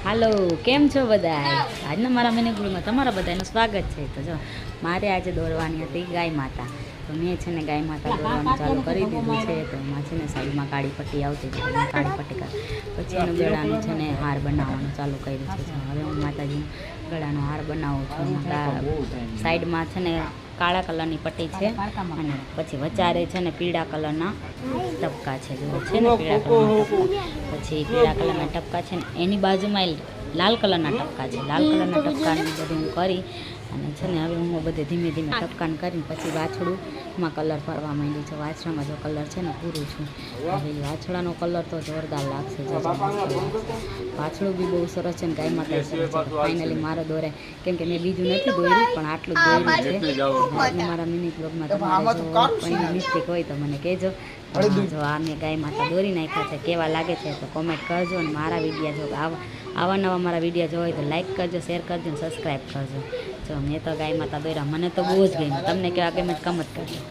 હાલો, કેમ છો બધા? આજના મારા મિની બ્લોગમાં તમારા બધાનું સ્વાગત છે. તો જો મારે આજે દોરવાની હતી ગાય માતા, તો મેં છે ને ગાય માતા દોરવાનું ચાલુ કરી દીધું છે. તો એમાં છે ને સાઈડમાં કાળી પટ્ટી આવતી હતી, કાળી પટ્ટી પછી એનું ગળાનું છે ને હાર બનાવવાનું ચાલુ કર્યું છે. હવે હું માતાજી ગળાનો હાર બનાવું છું. સાઈડમાં છે ને કાળા કલરની પટ્ટી છે અને પછી વચારે છે ને પીળા કલરના ટપકા છે. જો છે ને પીળા કલરના ટપકા, પછી પીળા કલરના ટપકા છે ને એની બાજુમાં લાલ કલરના ટપકા છે. લાલ કલરના ટપકાને બધું હું કરી અને છે ને હવે હું બધે ધીમે ધીમે ટપકાને કરીને પછી વાછળુંમાં કલર ભરવા માંડી છું. વાછડામાં જો કલર છે ને પૂરું છું. હવે વાછડાનો કલર તો જોરદાર લાગશે. વાછડું બી બહુ સરસ છે ને ગાય માતા સરસ છે. ફાઇનલી મારો દોરે, કેમ કે મેં બીજું નથી દોર્યું પણ આટલું જ દોર્યું છે. મારા મિની બ્લોગમાં તમારે જો કોઈ મિસ્ટેક હોય તો મને કહેજો. જો આ મેં ગાય માતા દોરી નાખ્યા છે, કેવા લાગે છે તો કોમેન્ટ કરજો. અને મારા વિડીયો જો આવા નવા મારા વિડીયો જો હોય તો લાઇક કરજો, શેર કરજો અને સબસ્ક્રાઈબ કરજો. જો મેં તો ગાય માતા દોર્યા, મને તો બહુ જ ગમ્યું. તમને કેવા ગમે કમેન્ટ કરજો.